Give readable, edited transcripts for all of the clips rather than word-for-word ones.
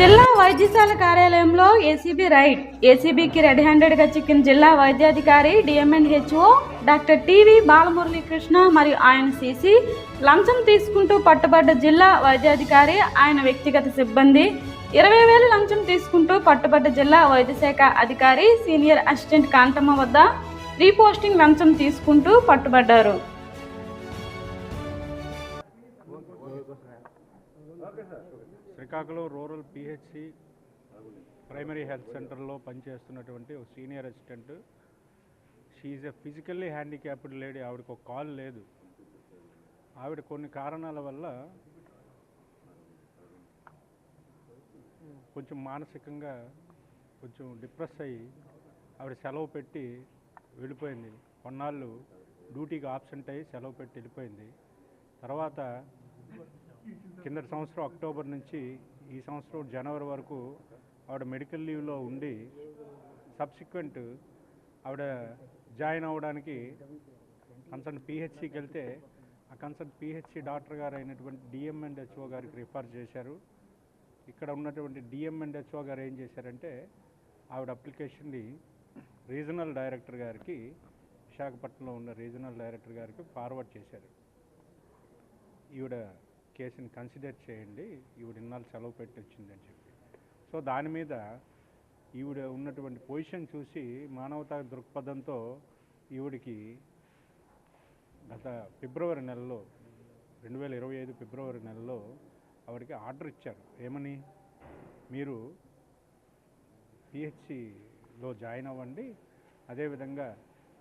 జిల్లా వైద్యశాల కార్యాలయంలో ఏసీబీ రైడ్. ఏసీబీకి రెడ్ హ్యాండెడ్గా చిక్కిన జిల్లా వైద్యాధికారి డిఎంఎన్హెచ్ఓ డాక్టర్ టీవీ బాలమురళీకృష్ణ మరియు ఆయన సీసీ. లంచం తీసుకుంటూ పట్టుబడ్డ జిల్లా వైద్యాధికారి, ఆయన వ్యక్తిగత సిబ్బంది. 20,000 లంచం తీసుకుంటూ పట్టుబడ్డ జిల్లా వైద్యశాఖ అధికారి సీనియర్ అసిస్టెంట్ కాంతమ్మ వద్ద రీపోస్టింగ్ లంచం తీసుకుంటూ పట్టుబడ్డారు. Srikakulam rural PHC primary health సెంటర్లో పనిచేస్తున్నటువంటి ఒక senior assistant. She a physically handicapped lady. ఆవిడకు ఒక కాల్ లేదు. ఆవిడ కొన్ని కారణాల వల్ల కొంచెం మానసికంగా కొంచెం డిప్రెస్ అయ్యి ఆవిడ సెలవు పెట్టి వెళ్ళిపోయింది. కొన్నాళ్ళు డ్యూటీకి ఆబ్సెంట్ అయ్యి సెలవు పెట్టి వెళ్ళిపోయింది. తర్వాత కిందటి సంవత్సరం అక్టోబర్ నుంచి ఈ సంవత్సరం జనవరి వరకు ఆవిడ మెడికల్ లీవ్లో ఉండి సబ్సిక్వెంట్ ఆవిడ జాయిన్ అవ్వడానికి కన్సర్న్ పిహెచ్సికి వెళ్తే ఆ కన్సర్న్ పిహెచ్సి డాక్టర్ గారు అయినటువంటి డిఎంఎన్హెచ్ఓ గారికి రిఫర్ చేశారు. ఇక్కడ ఉన్నటువంటి డిఎంఎన్హెచ్ఓ గారు ఏం చేశారంటే ఆవిడ అప్లికేషన్ని రీజనల్ డైరెక్టర్ గారికి, విశాఖపట్నంలో ఉన్న రీజనల్ డైరెక్టర్ గారికి ఫార్వర్డ్ చేశారు. ఈవిడ కేసుని కన్సిడర్ చేయండి, ఈవిడ ఇన్నాళ్ళు సెలవు పెట్టి వచ్చిందని చెప్పి. సో దాని మీద ఈవిడ ఉన్నటువంటి పొజిషన్ చూసి మానవతా దృక్పథంతో ఈవిడికి గత ఫిబ్రవరి నెలలో 2025 ఫిబ్రవరి నెలలో ఆవిడకి ఆర్డర్ ఇచ్చారు. ఏమని, మీరు పిహెచ్సిలో జాయిన్ అవ్వండి, అదేవిధంగా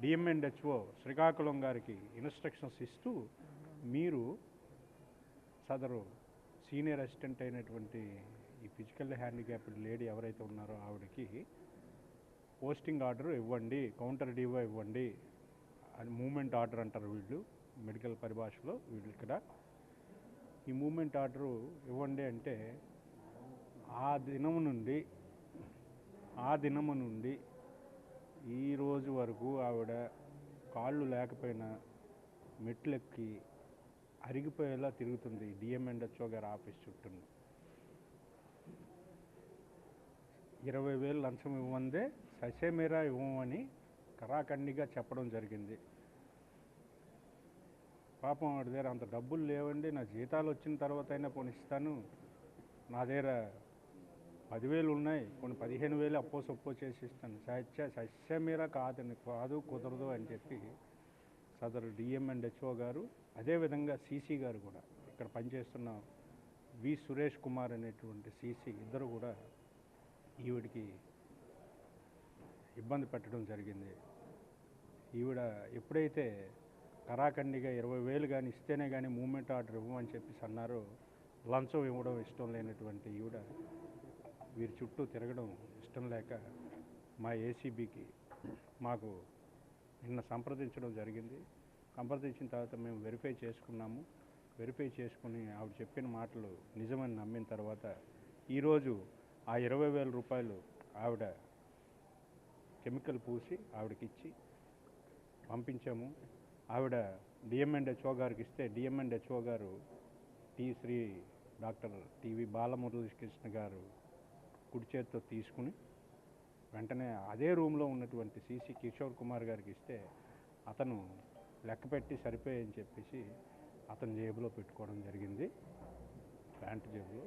డిఎంఎన్హెచ్ఓ శ్రీకాకుళం గారికి ఇన్స్ట్రక్షన్స్ ఇస్తూ మీరు సదరు సీనియర్ అసిస్టెంట్ అయినటువంటి ఈ ఫిజికల్ హ్యాండిక్యాప్డ్ లేడీ ఎవరైతే ఉన్నారో ఆవిడకి పోస్టింగ్ ఆర్డర్ ఇవ్వండి, కౌంటర్ డివో ఇవ్వండి అని మూమెంట్ ఆర్డర్ అంటారు వీళ్ళు మెడికల్ పరిభాషలో. వీళ్ళు ఇక్కడ ఈ మూమెంట్ ఆర్డరు ఇవ్వండి అంటే ఆ దినము నుండి ఈ రోజు వరకు ఆవిడ కాళ్ళు లేకపోయినా మెట్లెక్కి అరిగిపోయేలా తిరుగుతుంది డిఎంఎన్హెచ్ఓ గారి ఆఫీస్ చుట్టూ. 20,000 లంచం ఇవ్వందే ససేమేరా ఇవ్వమని కరాఖండిగా చెప్పడం జరిగింది. పాపం ఆవిడ దగ్గర అంత డబ్బులు లేవండి, నా జీతాలు వచ్చిన తర్వాత అయినా పోనిస్తాను, నా దగ్గర 10,000 ఉన్నాయి, కొన్ని 15,000 అప్పో చేసి ఇస్తాను, సస్యమేరా కాదు కుదరదు అని చెప్పి సదరు డిఎంఎన్హెచ్ఓ గారు, అదేవిధంగా సీసీ గారు కూడా, ఇక్కడ పనిచేస్తున్న వి సురేష్ కుమార్ అనేటువంటి సీసీ, ఇద్దరు కూడా ఈవిడికి ఇబ్బంది పెట్టడం జరిగింది. ఈవిడ ఎప్పుడైతే కరాఖండిగా 20,000 కానీ ఇస్తేనే కానీ మూమెంట్ ఆర్డర్ ఇవ్వమని చెప్పేసి అన్నారో, లంచం ఇవ్వడం ఇష్టం లేనటువంటి ఈవిడ వీరి చుట్టూ తిరగడం ఇష్టం లేక మా ఏసీబీకి మాకు నిన్న సంప్రదించడం జరిగింది. సంప్రదించిన తర్వాత మేము వెరిఫై చేసుకున్నాము. వెరిఫై చేసుకుని ఆవిడ చెప్పిన మాటలు నిజమని నమ్మిన తర్వాత ఈరోజు ఆ 20,000 రూపాయలు ఆవిడ కెమికల్ పూసి ఆవిడకి ఇచ్చి పంపించాము. ఆవిడ డిఎంఎన్హెచ్ఓ గారికి ఇస్తే డిఎంఎన్హెచ్ఓ గారు డాక్టర్ టీవీ బాలమురళీకృష్ణ గారు కుడి చేతితో తీసుకుని వెంటనే అదే రూమ్లో ఉన్నటువంటి సీసీ కిషోర్ కుమార్ గారికి ఇస్తే అతను లెక్క పెట్టి సరిపోయని చెప్పేసి అతని జేబులో పెట్టుకోవడం జరిగింది, ప్యాంటు జేబులో.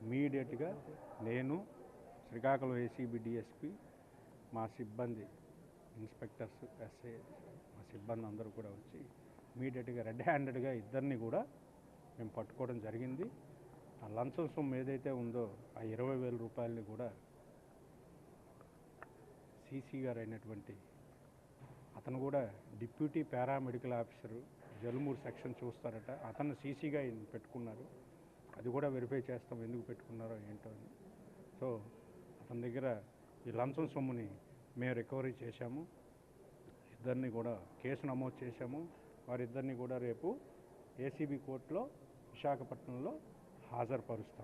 ఇమీడియట్గా నేను, శ్రీకాకుళం ఏసీబీ డిఎస్పీ, మా సిబ్బంది, ఇన్స్పెక్టర్స్, ఎస్ఐ, మా సిబ్బంది అందరూ కూడా వచ్చి ఇమీడియట్గా రెడ్ హ్యాండెడ్గా ఇద్దరిని కూడా మేము పట్టుకోవడం జరిగింది. ఆ లంచం సొమ్ము ఏదైతే ఉందో ఆ 20,000 రూపాయలని కూడా సీసీ గారు అయినటువంటి అతను కూడా deputy paramedical officer, Jalumuru section చూస్తారట, అతను సీసీగా పెట్టుకున్నారు. అది కూడా వెరిఫై చేస్తాం ఎందుకు పెట్టుకున్నారో ఏంటో అని. సో అతని దగ్గర ఈ లంచం సొమ్ముని మేము రికవరీ చేశాము. ఇద్దరిని కూడా కేసు నమోదు చేశాము. వారిద్దరిని కూడా రేపు ఏసీబీ కోర్టులో విశాఖపట్నంలో హాజరుపరుస్తాం.